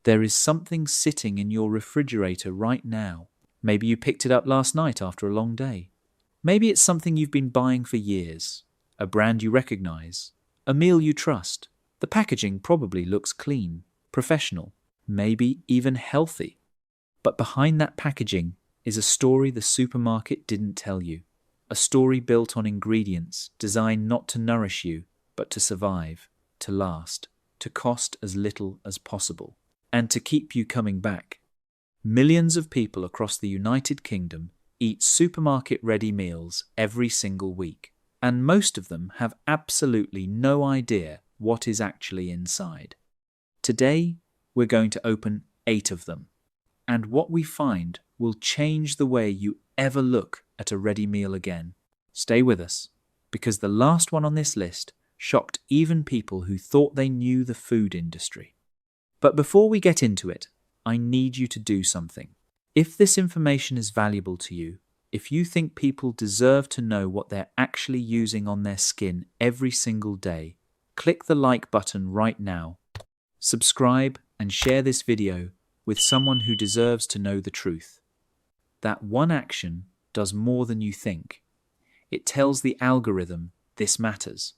There is something sitting in your refrigerator right now. Maybe you picked it up last night after a long day. Maybe it's something you've been buying for years, a brand you recognize, a meal you trust. The packaging probably looks clean, professional, maybe even healthy. But behind that packaging is a story the supermarket didn't tell you. A story built on ingredients designed not to nourish you, but to survive, to last, to cost as little as possible, and to keep you coming back. Millions of people across the United Kingdom eat supermarket-ready meals every single week, and most of them have absolutely no idea what is actually inside. Today, we're going to open 8 of them, and what we find will change the way you ever look at a ready meal again. Stay with us, because the last one on this list shocked even people who thought they knew the food industry. But before we get into it, I need you to do something. If this information is valuable to you, if you think people deserve to know what they're actually using on their skin every single day, click the like button right now. Subscribe and share this video with someone who deserves to know the truth. That one action does more than you think. It tells the algorithm this matters.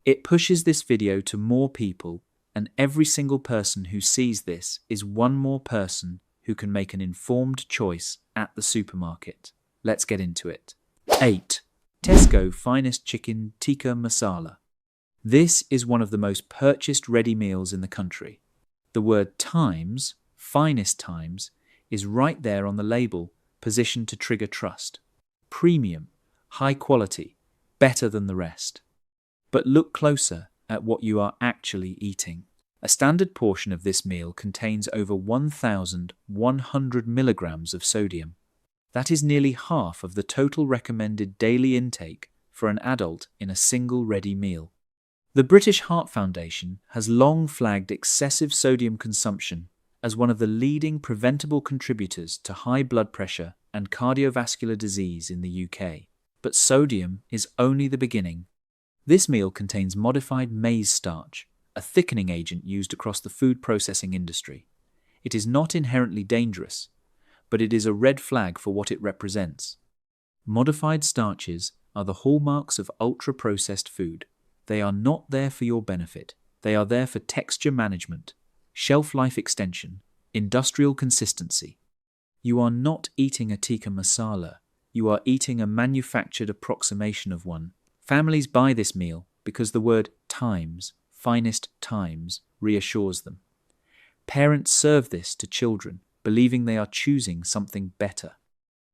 It pushes this video to more people, and every single person who sees this is one more person who can make an informed choice at the supermarket. Let's get into it. 8. Tesco Finest Chicken Tikka Masala. This is one of the most purchased ready meals in the country. The word times, finest times, is right there on the label, positioned to trigger trust. Premium, high quality, better than the rest. But look closer at what you are actually eating. A standard portion of this meal contains over 1,100 milligrams of sodium. That is nearly half of the total recommended daily intake for an adult in a single ready meal. The British Heart Foundation has long flagged excessive sodium consumption as one of the leading preventable contributors to high blood pressure and cardiovascular disease in the UK. But sodium is only the beginning. This meal contains modified maize starch, a thickening agent used across the food processing industry. It is not inherently dangerous, but it is a red flag for what it represents. Modified starches are the hallmarks of ultra-processed food. They are not there for your benefit. They are there for texture management, shelf life extension, industrial consistency. You are not eating a tikka masala. You are eating a manufactured approximation of one. Families buy this meal because the word times, finest times, reassures them. Parents serve this to children, believing they are choosing something better.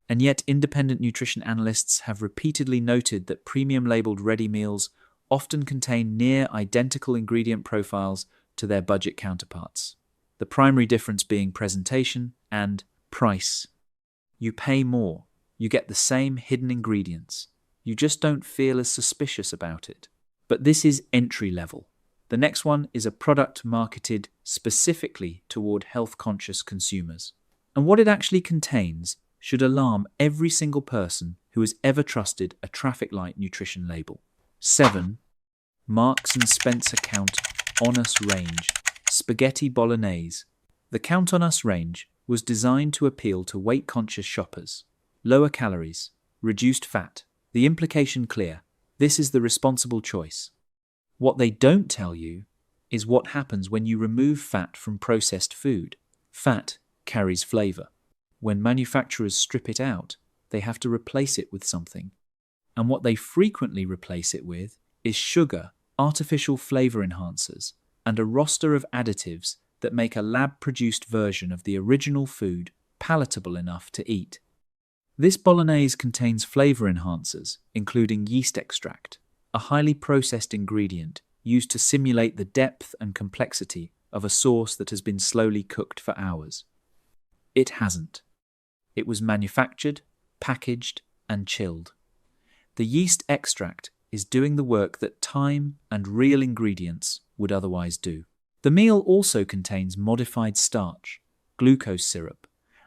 And yet independent nutrition analysts have repeatedly noted that premium-labeled ready meals often contain near identical ingredient profiles to their budget counterparts, the primary difference being presentation and price. You pay more, you get the same hidden ingredients, you just don't feel as suspicious about it. But this is entry level. The next one is a product marketed specifically toward health-conscious consumers. And what it actually contains should alarm every single person who has ever trusted a traffic light nutrition label. 7. Marks & Spencer Count On Us Range Spaghetti Bolognese. The Count On Us range was designed to appeal to weight-conscious shoppers. Lower calories, reduced fat. The implication clear. This is the responsible choice. What they don't tell you is what happens when you remove fat from processed food. Fat carries flavor. When manufacturers strip it out, they have to replace it with something. And what they frequently replace it with is sugar, artificial flavor enhancers, and a roster of additives that make a lab-produced version of the original food palatable enough to eat. This bolognese contains flavor enhancers, including yeast extract, a highly processed ingredient used to simulate the depth and complexity of a sauce that has been slowly cooked for hours. It hasn't. It was manufactured, packaged, and chilled. The yeast extract is doing the work that time and real ingredients would otherwise do. The meal also contains modified starch, glucose syrup,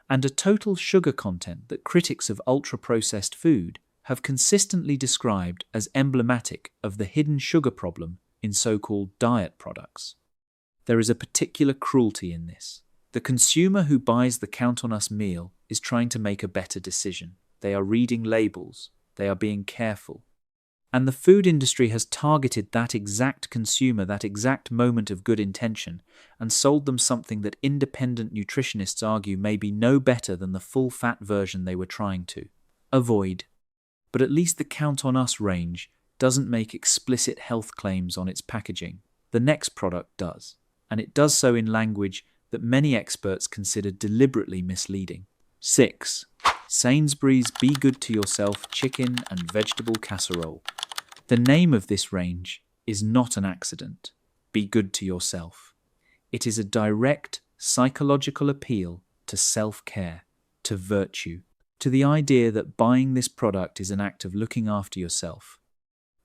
and a total sugar content that critics of ultra-processed food have consistently described as emblematic of the hidden sugar problem in so-called diet products. There is a particular cruelty in this. The consumer who buys the Count on Us meal is trying to make a better decision. They are reading labels. They are being careful. And the food industry has targeted that exact consumer, that exact moment of good intention, and sold them something that independent nutritionists argue may be no better than the full-fat version they were trying to avoid. But at least the Count on Us range doesn't make explicit health claims on its packaging. The next product does, and it does so in language that many experts consider deliberately misleading. 6. Sainsbury's Be Good to Yourself Chicken and Vegetable Casserole. The name of this range is not an accident. Be good to yourself. It is a direct psychological appeal to self-care, to virtue, to the idea that buying this product is an act of looking after yourself.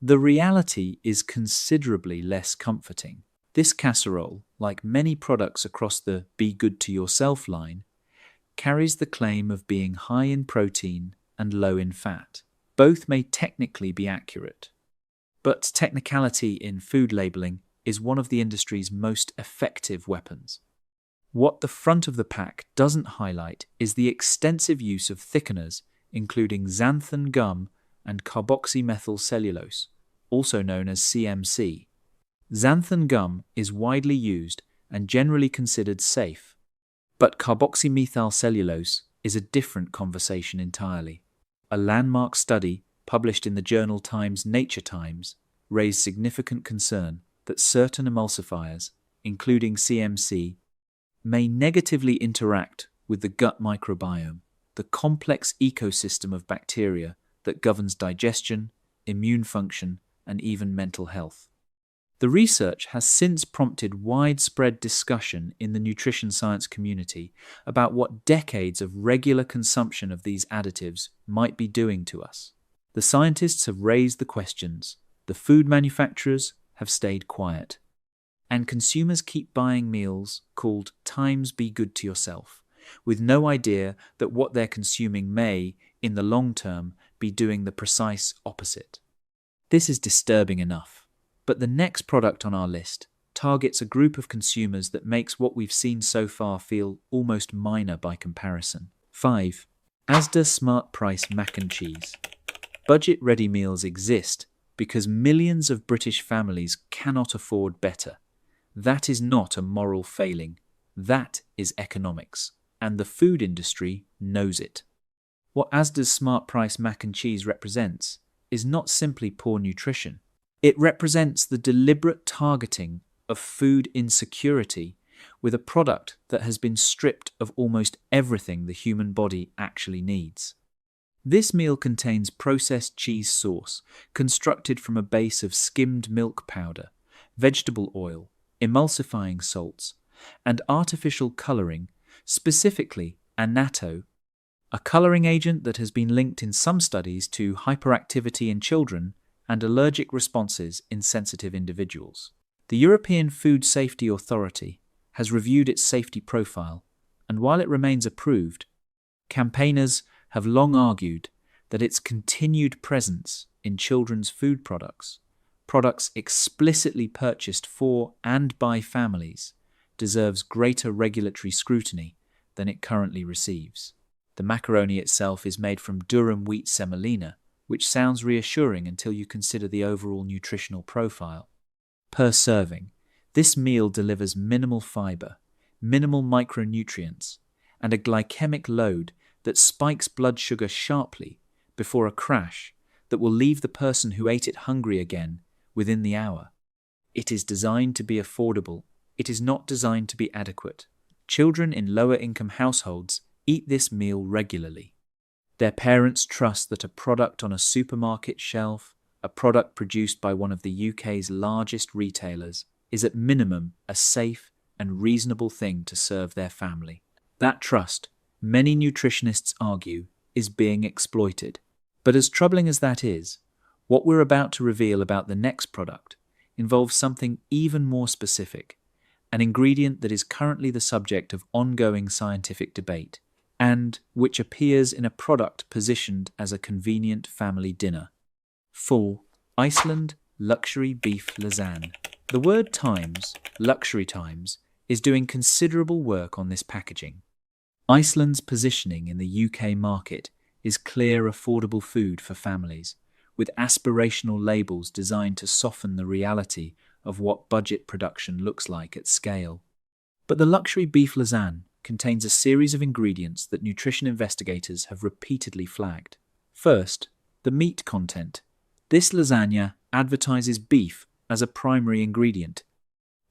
The reality is considerably less comforting. This casserole, like many products across the Be Good to Yourself line, carries the claim of being high in protein and low in fat. Both may technically be accurate, but technicality in food labeling is one of the industry's most effective weapons. What the front of the pack doesn't highlight is the extensive use of thickeners, including xanthan gum and carboxymethylcellulose, also known as CMC. Xanthan gum is widely used and generally considered safe, but carboxymethylcellulose is a different conversation entirely. A landmark study published in the journal Nature Times raised significant concern that certain emulsifiers, including CMC, may negatively interact with the gut microbiome, the complex ecosystem of bacteria that governs digestion, immune function, and even mental health. The research has since prompted widespread discussion in the nutrition science community about what decades of regular consumption of these additives might be doing to us. The scientists have raised the questions, the food manufacturers have stayed quiet, and consumers keep buying meals called Times Be Good to Yourself, with no idea that what they're consuming may, in the long term, be doing the precise opposite. This is disturbing enough. But the next product on our list targets a group of consumers that makes what we've seen so far feel almost minor by comparison. 5. Asda Smart Price Mac and Cheese. Budget ready meals exist because millions of British families cannot afford better. That is not a moral failing. That is economics, and the food industry knows it. What Asda's Smart Price Mac and Cheese represents is not simply poor nutrition. It represents the deliberate targeting of food insecurity with a product that has been stripped of almost everything the human body actually needs. This meal contains processed cheese sauce constructed from a base of skimmed milk powder, vegetable oil, emulsifying salts, and artificial colouring, specifically annatto, a colouring agent that has been linked in some studies to hyperactivity in children and allergic responses in sensitive individuals. The European Food Safety Authority has reviewed its safety profile, and while it remains approved, campaigners have long argued that its continued presence in children's food products, products explicitly purchased for and by families, deserves greater regulatory scrutiny than it currently receives. The macaroni itself is made from durum wheat semolina, which sounds reassuring until you consider the overall nutritional profile. Per serving, this meal delivers minimal fiber, minimal micronutrients, and a glycemic load that spikes blood sugar sharply before a crash that will leave the person who ate it hungry again within the hour. It is designed to be affordable. It is not designed to be adequate. Children in lower-income households eat this meal regularly. Their parents trust that a product on a supermarket shelf, a product produced by one of the UK's largest retailers, is at minimum a safe and reasonable thing to serve their family. That trust, many nutritionists argue, is being exploited. But as troubling as that is, what we're about to reveal about the next product involves something even more specific, an ingredient that is currently the subject of ongoing scientific debate, and which appears in a product positioned as a convenient family dinner. 4. Iceland Luxury Beef Lasagne. The word Times, luxury times, is doing considerable work on this packaging. Iceland's positioning in the UK market is clear, affordable food for families, with aspirational labels designed to soften the reality of what budget production looks like at scale. But the luxury beef lasagne contains a series of ingredients that nutrition investigators have repeatedly flagged. First, the meat content. This lasagna advertises beef as a primary ingredient.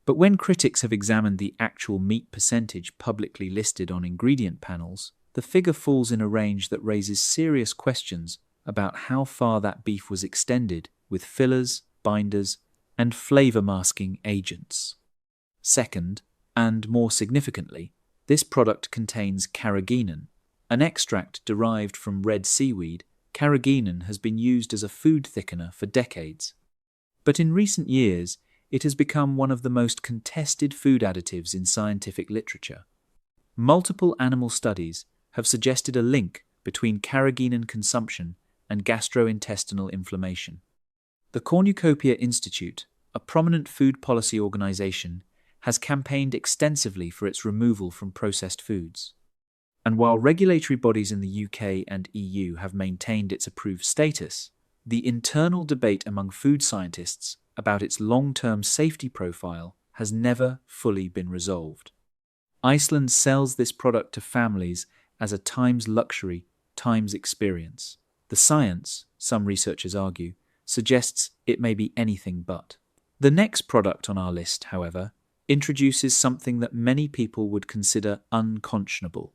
But when critics have examined the actual meat percentage publicly listed on ingredient panels, the figure falls in a range that raises serious questions about how far that beef was extended with fillers, binders, and flavor-masking agents. Second, and more significantly, this product contains carrageenan, an extract derived from red seaweed. Carrageenan has been used as a food thickener for decades. But in recent years, it has become one of the most contested food additives in scientific literature. Multiple animal studies have suggested a link between carrageenan consumption and gastrointestinal inflammation. The Cornucopia Institute, a prominent food policy organization, has campaigned extensively for its removal from processed foods. And while regulatory bodies in the UK and EU have maintained its approved status, the internal debate among food scientists about its long-term safety profile has never fully been resolved. Iceland sells this product to families as a times luxury, times experience. The science, some researchers argue, suggests it may be anything but. The next product on our list, however, introduces something that many people would consider unconscionable,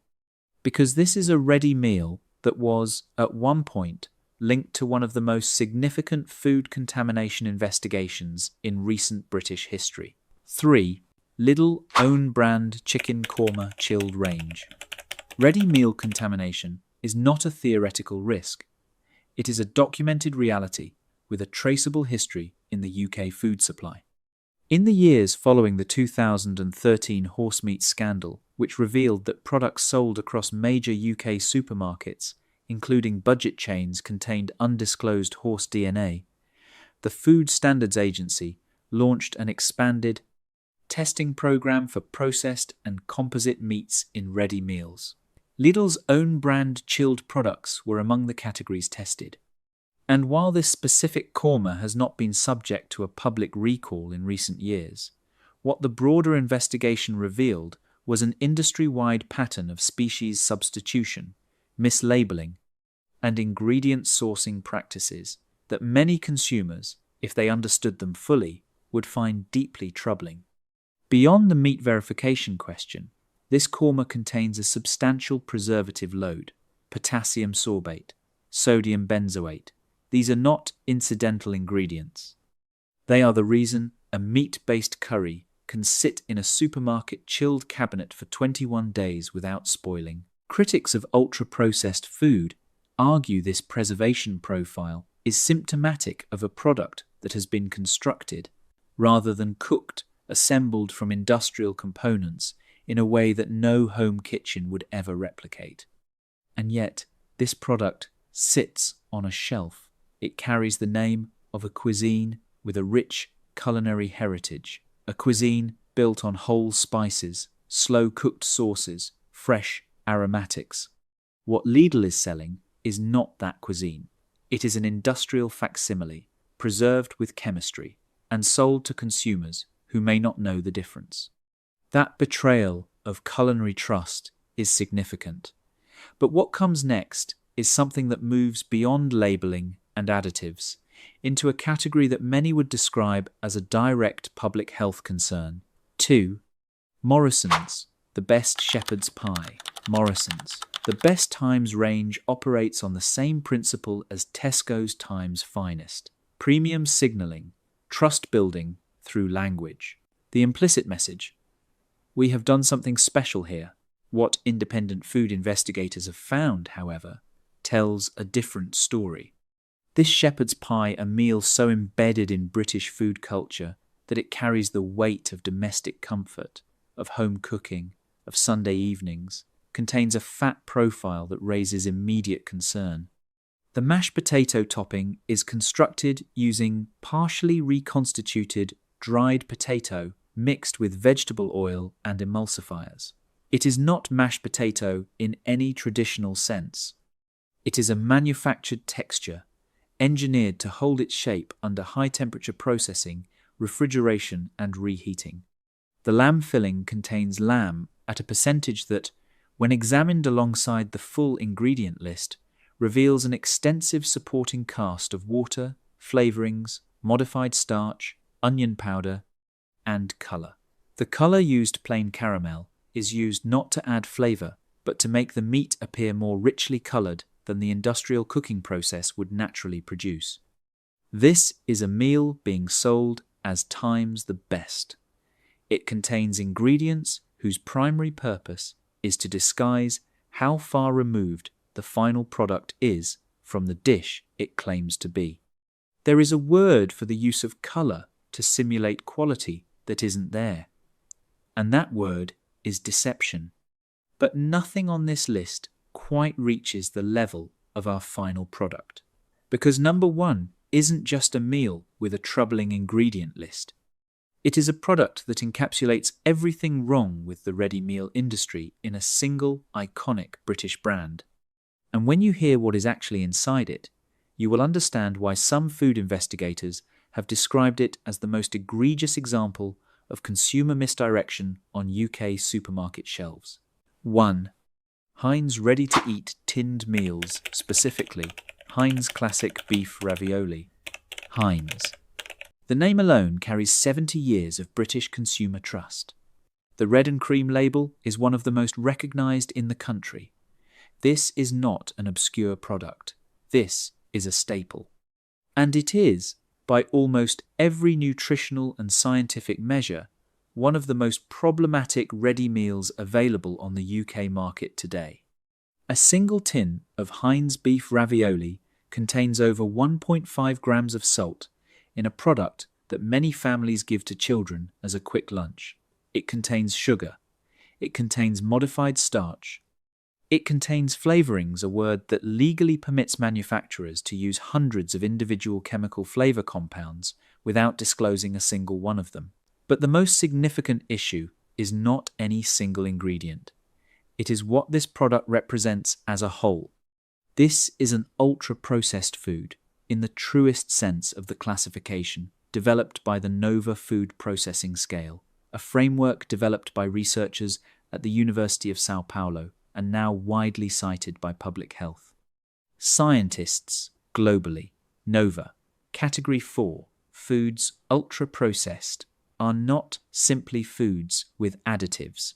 because this is a ready meal that was, at one point, linked to one of the most significant food contamination investigations in recent British history. 3. Lidl own brand chicken korma chilled range. Ready meal contamination is not a theoretical risk. It is a documented reality with a traceable history in the UK food supply. In the years following the 2013 horsemeat scandal, which revealed that products sold across major UK supermarkets, including budget chains, contained undisclosed horse DNA, the Food Standards Agency launched an expanded testing program for processed and composite meats in ready meals. Lidl's own brand chilled products were among the categories tested. And while this specific korma has not been subject to a public recall in recent years, what the broader investigation revealed was an industry-wide pattern of species substitution, mislabeling, and ingredient sourcing practices that many consumers, if they understood them fully, would find deeply troubling. Beyond the meat verification question, this korma contains a substantial preservative load: potassium sorbate, sodium benzoate. These are not incidental ingredients. They are the reason a meat-based curry can sit in a supermarket chilled cabinet for 21 days without spoiling. Critics of ultra-processed food argue this preservation profile is symptomatic of a product that has been constructed, rather than cooked, assembled from industrial components in a way that no home kitchen would ever replicate. And yet, this product sits on a shelf. It carries the name of a cuisine with a rich culinary heritage, a cuisine built on whole spices, slow-cooked sauces, fresh aromatics. What Lidl is selling is not that cuisine. It is an industrial facsimile, preserved with chemistry, and sold to consumers who may not know the difference. That betrayal of culinary trust is significant. But what comes next is something that moves beyond labeling and additives into a category that many would describe as a direct public health concern. 2. Morrison's, the best shepherd's pie. Morrison's, the Best Times range operates on the same principle as Tesco's Times Finest: premium signalling, trust building through language. The implicit message: we have done something special here. What independent food investigators have found, however, tells a different story. This shepherd's pie, a meal so embedded in British food culture that it carries the weight of domestic comfort, of home cooking, of Sunday evenings, contains a fat profile that raises immediate concern. The mashed potato topping is constructed using partially reconstituted dried potato mixed with vegetable oil and emulsifiers. It is not mashed potato in any traditional sense. It is a manufactured texture, engineered to hold its shape under high-temperature processing, refrigeration, and reheating. The lamb filling contains lamb at a percentage that, when examined alongside the full ingredient list, reveals an extensive supporting cast of water, flavorings, modified starch, onion powder, and color. The color used, plain caramel, is used not to add flavor, but to make the meat appear more richly colored than the industrial cooking process would naturally produce. This is a meal being sold as times the best. It contains ingredients whose primary purpose is to disguise how far removed the final product is from the dish it claims to be. There is a word for the use of color to simulate quality that isn't there, and that word is deception. But nothing on this list quite reaches the level of our final product, because number one isn't just a meal with a troubling ingredient list. It is a product that encapsulates everything wrong with the ready meal industry in a single iconic British brand. And when you hear what is actually inside it, you will understand why some food investigators have described it as the most egregious example of consumer misdirection on UK supermarket shelves. 1. Heinz ready-to-eat tinned meals, specifically Heinz Classic Beef Ravioli. Heinz. The name alone carries 70 years of British consumer trust. The red and cream label is one of the most recognised in the country. This is not an obscure product. This is a staple. And it is, by almost every nutritional and scientific measure, one of the most problematic ready meals available on the UK market today. A single tin of Heinz beef ravioli contains over 1.5 grams of salt in a product that many families give to children as a quick lunch. It contains sugar. It contains modified starch. It contains flavorings, a word that legally permits manufacturers to use hundreds of individual chemical flavor compounds without disclosing a single one of them. But the most significant issue is not any single ingredient. It is what this product represents as a whole. This is an ultra-processed food, in the truest sense of the classification, developed by the Nova Food Processing Scale, a framework developed by researchers at the University of São Paulo and now widely cited by public health. Scientists globally, Nova, Category 4, foods ultra-processed, are not simply foods with additives.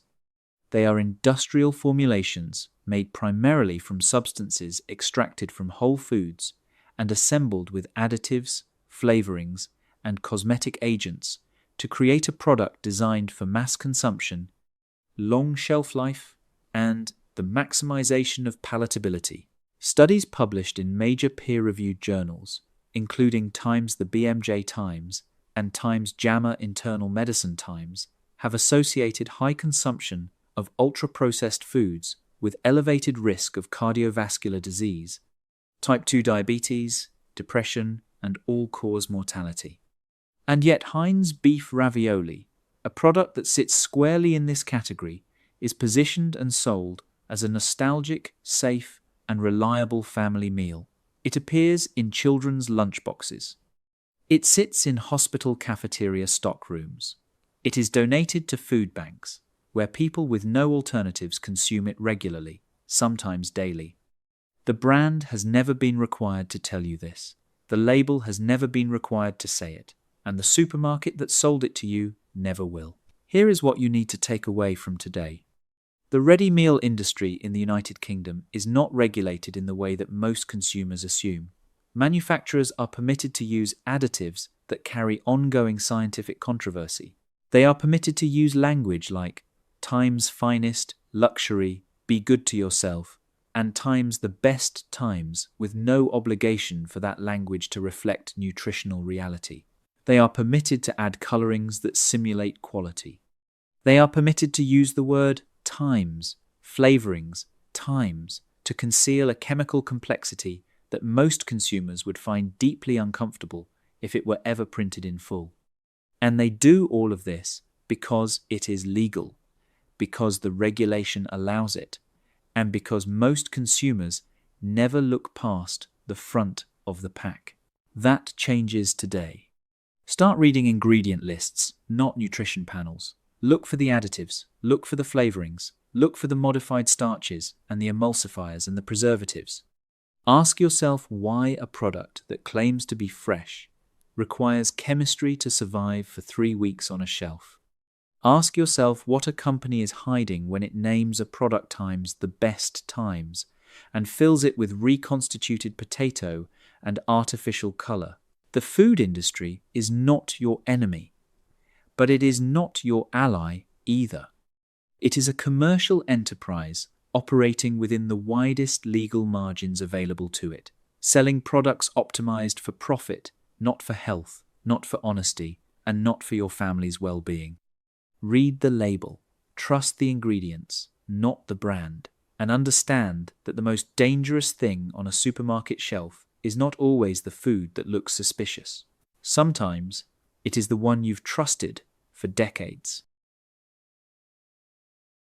They are industrial formulations made primarily from substances extracted from whole foods and assembled with additives, flavorings, and cosmetic agents to create a product designed for mass consumption, long shelf life, and the maximization of palatability. Studies published in major peer-reviewed journals, including Times the BMJ Times and Times JAMA Internal Medicine Times, have associated high consumption of ultra-processed foods with elevated risk of cardiovascular disease, type 2 diabetes, depression, and all-cause mortality. And yet Heinz beef ravioli, a product that sits squarely in this category, is positioned and sold as a nostalgic, safe, and reliable family meal. It appears in children's lunchboxes. It sits in hospital cafeteria stockrooms. It is donated to food banks, where people with no alternatives consume it regularly, sometimes daily. The brand has never been required to tell you this. The label has never been required to say it, and the supermarket that sold it to you never will. Here is what you need to take away from today. The ready meal industry in the United Kingdom is not regulated in the way that most consumers assume. Manufacturers are permitted to use additives that carry ongoing scientific controversy. They are permitted to use language like times finest, luxury, be good to yourself, and times the best times, with no obligation for that language to reflect nutritional reality. They are permitted to add colorings that simulate quality. They are permitted to use the word times, flavorings, times, to conceal a chemical complexity that most consumers would find deeply uncomfortable if it were ever printed in full. And they do all of this because it is legal, because the regulation allows it, and because most consumers never look past the front of the pack. That changes today. Start reading ingredient lists, not nutrition panels. Look for the additives, look for the flavorings, look for the modified starches and the emulsifiers and the preservatives. Ask yourself why a product that claims to be fresh requires chemistry to survive for 3 weeks on a shelf. Ask yourself what a company is hiding when it names a product times the best times and fills it with reconstituted potato and artificial color. The food industry is not your enemy, but it is not your ally either. It is a commercial enterprise operating within the widest legal margins available to it, selling products optimized for profit, not for health, not for honesty, and not for your family's well-being. Read the label, trust the ingredients, not the brand, and understand that the most dangerous thing on a supermarket shelf is not always the food that looks suspicious. Sometimes it is the one you've trusted for decades.